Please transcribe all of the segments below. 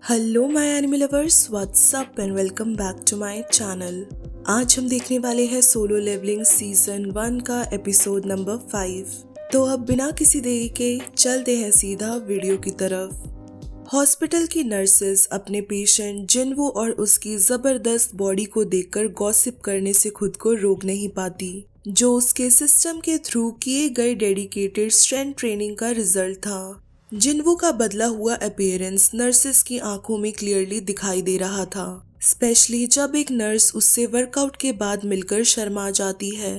Hello my anime lovers, what's up and welcome back to my channel. आज हम देखने वाले हैं सोलो लेवलिंग सीजन 1 का एपिसोड नंबर 5। तो अब बिना किसी देरी के चलते हैं सीधा वीडियो की तरफ। हॉस्पिटल की नर्सेस अपने पेशेंट जिनवो और उसकी जबरदस्त बॉडी को देखकर गॉसिप करने से खुद को रोक नहीं पाती, जो उसके सिस्टम के थ्रू किए गए डेडिकेटेड स्ट्रेंथ ट्रेनिंग का रिजल्ट था। जिनवो का बदला हुआ अपीयरेंस नर्सेस की आंखों में क्लियरली दिखाई दे रहा था, स्पेशली जब एक नर्स उससे वर्कआउट के बाद मिलकर शर्मा जाती है।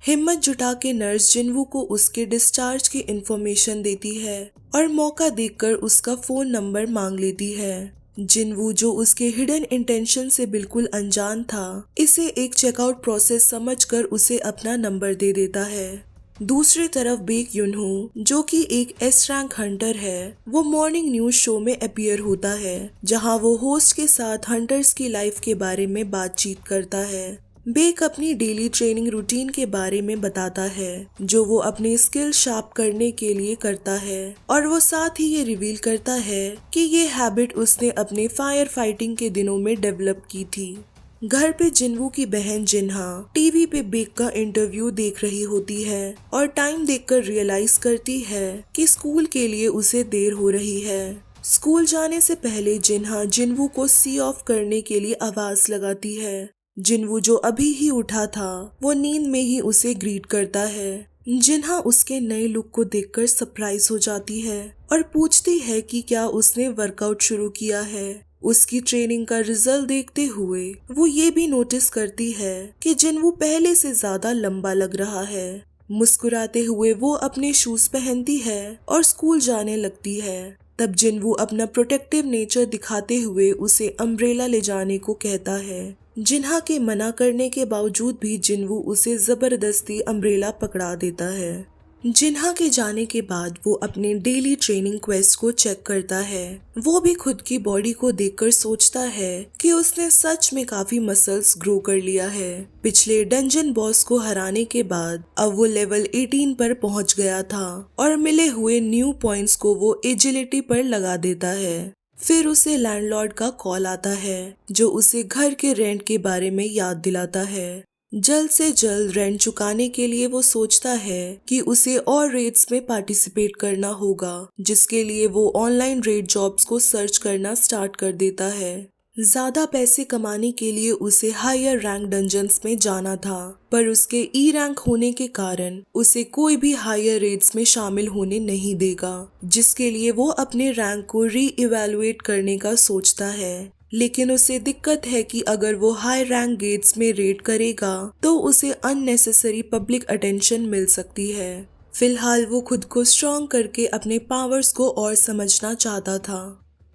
हिम्मत जुटा के नर्स जिनवो को उसके डिस्चार्ज की इंफॉर्मेशन देती है और मौका देखकर उसका फोन नंबर मांग लेती है। जिनवो, जो उसके हिडन इंटेंशन से बिल्कुल अनजान था, इसे एक चेकआउट प्रोसेस समझकर उसे अपना नंबर दे देता है। दूसरी तरफ बेक युनहो, जो कि एक एस रैंक हंटर है, वो मॉर्निंग न्यूज शो में अपीयर होता है, जहां वो होस्ट के साथ हंटर्स की लाइफ के बारे में बातचीत करता है। बेक अपनी डेली ट्रेनिंग रूटीन के बारे में बताता है, जो वो अपने स्किल शार्प करने के लिए करता है, और वो साथ ही ये रिवील करता है कि ये हैबिट उसने अपने फायर फाइटिंग के दिनों में डेवलप की थी। घर पे जिनवो की बहन जिन्हा टीवी पे बेक का इंटरव्यू देख रही होती है और टाइम देखकर रियलाइज करती है कि स्कूल के लिए उसे देर हो रही है। स्कूल जाने से पहले जिन्हा जिनवो को सी ऑफ करने के लिए आवाज लगाती है। जिनवो, जो अभी ही उठा था, वो नींद में ही उसे ग्रीट करता है। जिन्हा उसके नए लुक को देखकर सरप्राइज हो जाती है और पूछती है कि क्या उसने वर्कआउट शुरू किया है। उसकी ट्रेनिंग का रिजल्ट देखते हुए वो ये भी नोटिस करती है कि जिनवो पहले से ज्यादा लंबा लग रहा है। मुस्कुराते हुए वो अपने शूज पहनती है और स्कूल जाने लगती है। तब जिनवो अपना प्रोटेक्टिव नेचर दिखाते हुए उसे अम्ब्रेला ले जाने को कहता है। जिन्हा के मना करने के बावजूद भी जिनवो उसे जबरदस्ती अम्ब्रेला पकड़ा देता है। जिन्हा के जाने के बाद वो अपने डेली ट्रेनिंग क्वेस्ट को चेक करता है। वो भी खुद की बॉडी को देखकर सोचता है कि उसने सच में काफी मसल्स ग्रो कर लिया है। पिछले डंजन बॉस को हराने के बाद अब वो लेवल 18 पर पहुंच गया था और मिले हुए न्यू पॉइंट्स को वो एजिलिटी पर लगा देता है। फिर उसे लैंडलॉर्ड का कॉल आता है, जो उसे घर के रेंट के बारे में याद दिलाता है। जल्द से जल्द रेंट चुकाने के लिए वो सोचता है कि उसे और रेट्स में पार्टिसिपेट करना होगा, जिसके लिए वो ऑनलाइन रेट जॉब्स को सर्च करना स्टार्ट कर देता है। ज्यादा पैसे कमाने के लिए उसे हायर रैंक डंजन्स में जाना था, पर उसके ई रैंक होने के कारण उसे कोई भी हायर रेट्स में शामिल होने नहीं देगा, जिसके लिए वो अपने रैंक को री इवेलुएट करने का सोचता है। लेकिन उसे दिक्कत है कि अगर वो हाई रैंक गेट्स में रेड करेगा तो उसे अननेसेसरी पब्लिक अटेंशन मिल सकती है। फिलहाल वो खुद को स्ट्रॉन्ग करके अपने पावर्स को और समझना चाहता था।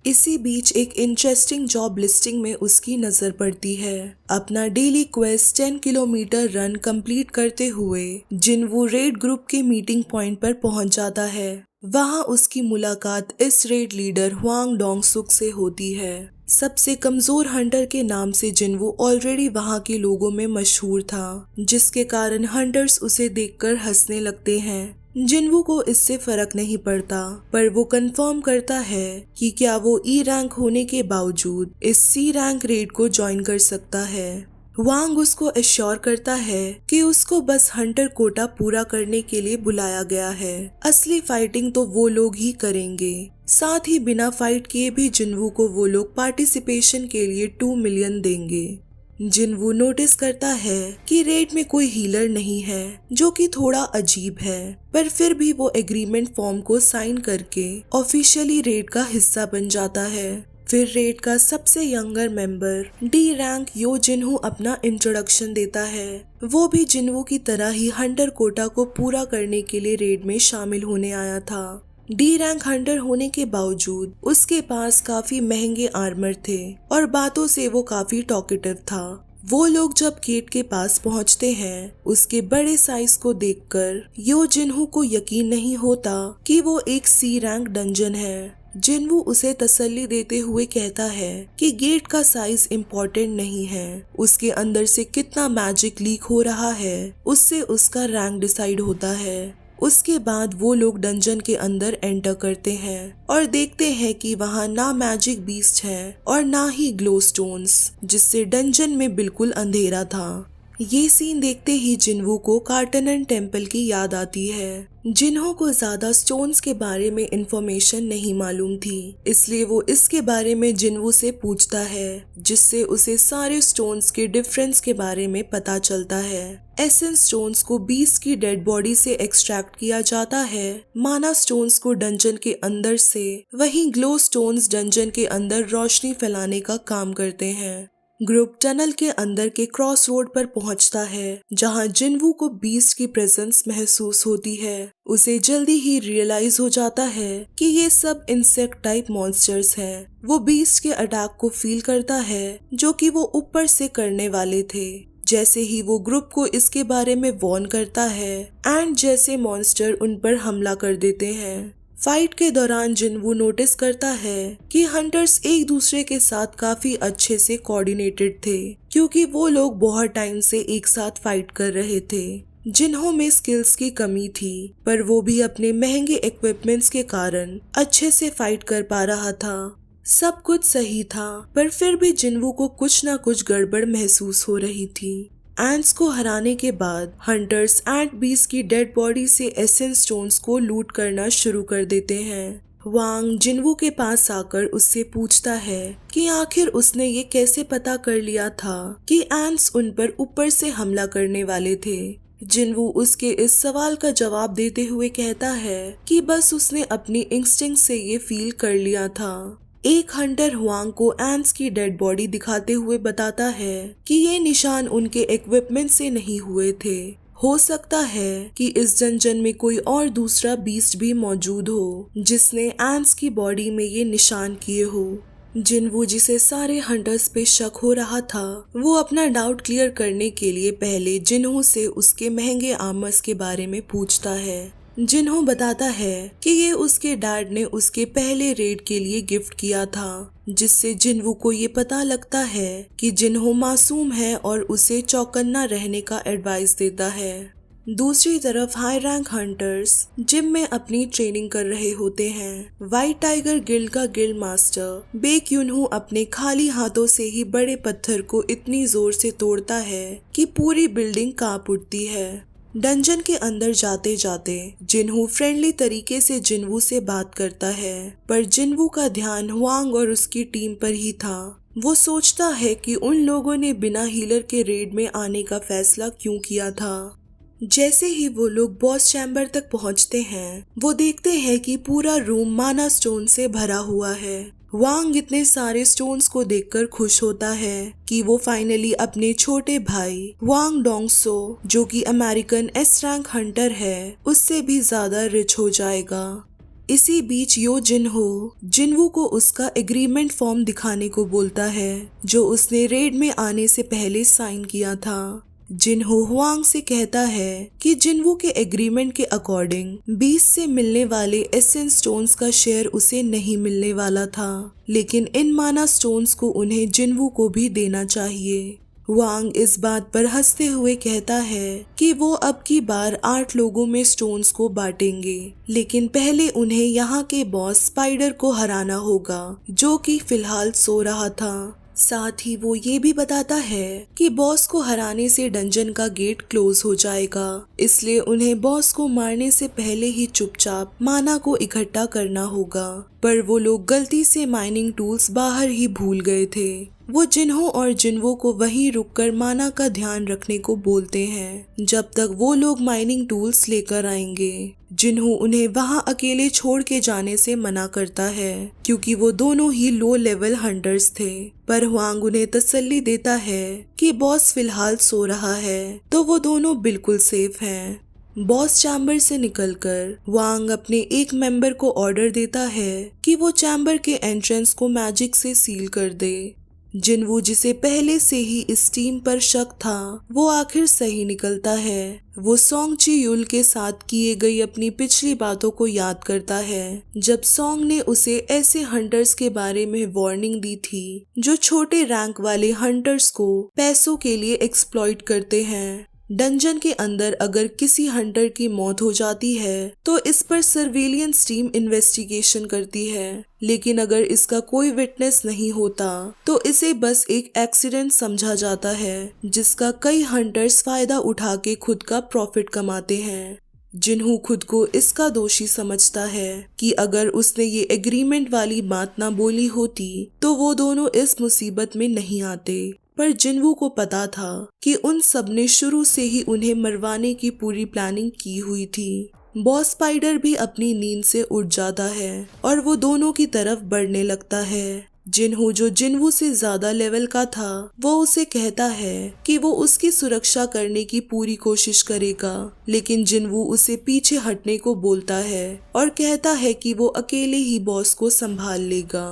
इसी बीच एक इंटरेस्टिंग जॉब लिस्टिंग में उसकी नजर पड़ती है। अपना daily quest 10 kilometre run complete करते हुए जिनवो रेड ग्रुप के मीटिंग पॉइंट पर पहुंच जाता है। वहां उसकी मुलाकात इस रेड लीडर हुआंग डोंग सुक से होती है। सबसे कमजोर हंटर के नाम से जिनवो ऑलरेडी वहां के लोगों में मशहूर था, जिसके कारण हंटर्स उसे देखकर हंसने लगते हैं। जिनवो को इससे फर्क नहीं पड़ता, पर वो कंफर्म करता है कि क्या वो ई रैंक होने के बावजूद इस सी रैंक रेड को ज्वाइन कर सकता है। वांग उसको एश्योर करता है कि उसको बस हंटर कोटा पूरा करने के लिए बुलाया गया है। असली फाइटिंग तो वो लोग ही करेंगे। साथ ही बिना फाइट किए भी जिनवो को वो लोग पार्टिसिपेशन के लिए 2 मिलियन देंगे। जिनवो नोटिस करता है कि रेड में कोई हीलर नहीं है, जो कि थोड़ा अजीब है, पर फिर भी वो एग्रीमेंट फॉर्म को साइन करके ऑफिशियली रेड का हिस्सा बन जाता है। फिर रेड का सबसे यंगर मेंबर डी रैंक यो जिन्हो अपना इंट्रोडक्शन देता है। वो भी जिनवो की तरह ही हंटर कोटा को पूरा करने के लिए रेड में शामिल होने आया था। डी रैंक हंटर होने के बावजूद उसके पास काफी महंगे आर्मर थे और बातों से वो काफी टॉकेटिव था। वो लोग जब गेट के पास पहुंचते हैं, उसके बड़े साइज को देखकर यो जिन्हो को यकीन नहीं होता कि वो एक सी रैंक डंजन है। जिनवो उसे तसल्ली देते हुए कहता है कि गेट का साइज इम्पोर्टेंट नहीं है, उसके अंदर से कितना मैजिक लीक हो रहा है उससे उसका रैंक डिसाइड होता है। उसके बाद वो लोग डंजन के अंदर एंटर करते हैं और देखते हैं कि वहाँ ना मैजिक बीस्ट है और ना ही ग्लो स्टोन्स, जिससे डंजन में बिल्कुल अंधेरा था। ये सीन देखते ही जिन्वू को कार्टनन टेम्पल की याद आती है। जिन्हों को ज्यादा स्टोन्स के बारे में इंफॉर्मेशन नहीं मालूम थी, इसलिए वो इसके बारे में जिन्वू से पूछता है, जिससे उसे सारे स्टोन्स के डिफरेंस के बारे में पता चलता है। एसेंस स्टोन्स को बीस्ट की डेड बॉडी से एक्सट्रैक्ट किया जाता है, माना स्टोन्स को डंजन के अंदर से, वहीं ग्लो स्टोन्स डंजन के अंदर रोशनी फैलाने का काम करते हैं। ग्रुप टनल के अंदर के क्रॉस रोड पर पहुंचता है, जहां जिन्वू को बीस्ट की प्रेजेंस महसूस होती है। उसे जल्दी ही रियलाइज हो जाता है कि ये सब इंसेक्ट टाइप मॉन्स्टर्स हैं। वो बीस्ट के अटैक को फील करता है, जो कि वो ऊपर से करने वाले थे। जैसे ही वो ग्रुप को इसके बारे में वॉर्न करता है एंड जैसे मॉन्स्टर उन पर हमला कर देते हैं। फाइट के दौरान जिन्वू नोटिस करता है कि हंटर्स एक दूसरे के साथ काफी अच्छे से कोऑर्डिनेटेड थे, क्योंकि वो लोग बहुत टाइम से एक साथ फाइट कर रहे थे। जिन्हों में स्किल्स की कमी थी, पर वो भी अपने महंगे इक्विपमेंट्स के कारण अच्छे से फाइट कर पा रहा था। सब कुछ सही था, पर फिर भी जिन्वू को कुछ ना कुछ गड़बड़ महसूस हो रही थी। एंट्स को हराने के बाद हंटर्स एंट बीस्ट की डेड बॉडी से एसेंस स्टोन्स को लूट करना शुरू कर देते हैं। वांग जिन्वू के पास आकर उससे पूछता है कि आखिर उसने ये कैसे पता कर लिया था कि एंट्स उन पर ऊपर से हमला करने वाले थे। जिन्वू उसके इस सवाल का जवाब देते हुए कहता है कि बस उसने अपनी इंस्टिंक्ट से ये फील कर लिया था। एक हंटर हुआंग को एंट्स की डेड बॉडी दिखाते हुए बताता है कि ये निशान उनके इक्विपमेंट से नहीं हुए थे। हो सकता है कि इस डंजन में कोई और दूसरा बीस्ट भी मौजूद हो, जिसने एंट्स की बॉडी में ये निशान किए हो। जिन्वू, जिसे सारे हंटर्स पे शक हो रहा था, वो अपना डाउट क्लियर करने के लिए पहले जिन्हों से उसके महंगे आर्मर्स के बारे में पूछता है। जिन्हों बताता है कि ये उसके डैड ने उसके पहले रेड के लिए गिफ्ट किया था, जिससे जिन्वू को ये पता लगता है कि जिन्हों मासूम है और उसे चौकन्ना रहने का एडवाइस देता है। दूसरी तरफ हाई रैंक हंटर्स जिम में अपनी ट्रेनिंग कर रहे होते हैं। व्हाइट टाइगर गिल्ड का गिल्ड मास्टर बेक युनहू अपने खाली हाथों से ही बड़े पत्थर को इतनी जोर से तोड़ता है कि पूरी बिल्डिंग कांप उठती है। डंजन के अंदर जाते जाते जिन्हू फ्रेंडली तरीके से जिन्वू से बात करता है, पर जिन्वू का ध्यान हुआंग और उसकी टीम पर ही था। वो सोचता है कि उन लोगों ने बिना हीलर के रेड में आने का फैसला क्यों किया था। जैसे ही वो लोग बॉस चैम्बर तक पहुंचते हैं, वो देखते हैं कि पूरा रूम माना स्टोन से भरा हुआ है। वांग इतने सारे स्टोन्स को देखकर खुश होता है कि वो फाइनली अपने छोटे भाई वांग डोंगसो, जो कि अमेरिकन एस रैंक हंटर है, उससे भी ज्यादा रिच हो जाएगा। इसी बीच यो जिन्हो जिन्वू को उसका एग्रीमेंट फॉर्म दिखाने को बोलता है, जो उसने रेड में आने से पहले साइन किया था। जिन्हो हुआंग से कहता है कि जिन्वू के एग्रीमेंट के अकॉर्डिंग 20 से मिलने वाले एसेंस स्टोन्स का शेयर उसे नहीं मिलने वाला था, लेकिन इन माना स्टोन्स को उन्हें जिन्वू को भी देना चाहिए। वांग इस बात पर हंसते हुए कहता है कि वो अब की बार 8 लोगों में स्टोन्स को बांटेंगे, लेकिन पहले उन्हें यहाँ के बॉस स्पाइडर को हराना होगा, जो कि फिलहाल सो रहा था। साथ ही वो ये भी बताता है कि बॉस को हराने से डंजन का गेट क्लोज हो जाएगा, इसलिए उन्हें बॉस को मारने से पहले ही चुपचाप माना को इकट्ठा करना होगा। पर वो लोग गलती से माइनिंग टूल्स बाहर ही भूल गए थे। वो जिन्हो और जिन्वो को वहीं रुककर माना का ध्यान रखने को बोलते हैं, जब तक वो लोग माइनिंग टूल्स लेकर आएंगे। जिन्हो उन्हें वहां अकेले छोड़ के जाने से मना करता है, क्योंकि वो दोनों ही लो लेवल हंटर्स थे। पर हुआंग उन्हें तसल्ली देता है कि बॉस फिलहाल सो रहा है, तो वो दोनों बिल्कुल सेफ हैं। बॉस चैम्बर से निकलकर वांग अपने एक मेंबर को ऑर्डर देता है कि वो चैम्बर के एंट्रेंस को मैजिक से सील कर दे। जिन्वू, जिसे पहले से ही इस टीम पर शक था, वो आखिर सही निकलता है। वो सोंग ची युल के साथ किए गई अपनी पिछली बातों को याद करता है, जब सोंग ने उसे ऐसे हंटर्स के बारे में वार्निंग दी थी जो छोटे रैंक वाले हंटर्स को पैसों के लिए एक्सप्लॉइट करते हैं। डंजन के अंदर अगर किसी हंटर की मौत हो जाती है तो इस पर सर्विलियंस टीम इन्वेस्टिगेशन करती है, लेकिन अगर इसका कोई विटनेस नहीं होता तो इसे बस एक एक्सीडेंट समझा जाता है जिसका कई हंटर्स फायदा उठा के खुद का प्रॉफिट कमाते हैं। जिन्हू खुद को इसका दोषी समझता है कि अगर उसने ये एग्रीमेंट वाली बात ना बोली होती तो वो दोनों इस मुसीबत में नहीं आते। पर जिन्वू को पता था कि उन सब ने शुरू से ही उन्हें मरवाने की पूरी प्लानिंग की हुई थी। बॉस स्पाइडर भी अपनी नींद से उठ जाता है और वो दोनों की तरफ बढ़ने लगता है। जिन्हू जो जिन्वू से ज्यादा लेवल का था वो उसे कहता है कि वो उसकी सुरक्षा करने की पूरी कोशिश करेगा, लेकिन जिन्वू उसे पीछे हटने को बोलता है और कहता है कि वो अकेले ही बॉस को संभाल लेगा।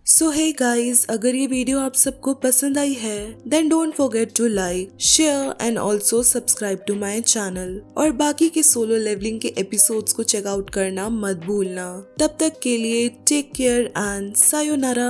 सो हे गाइज, अगर ये वीडियो आप सबको पसंद आई है then don't forget to like, share and also subscribe to my channel और बाकी के सोलो लेवलिंग के एपिसोड्स को चेकआउट करना मत भूलना। तब तक के लिए टेक केयर एंड सायोनारा।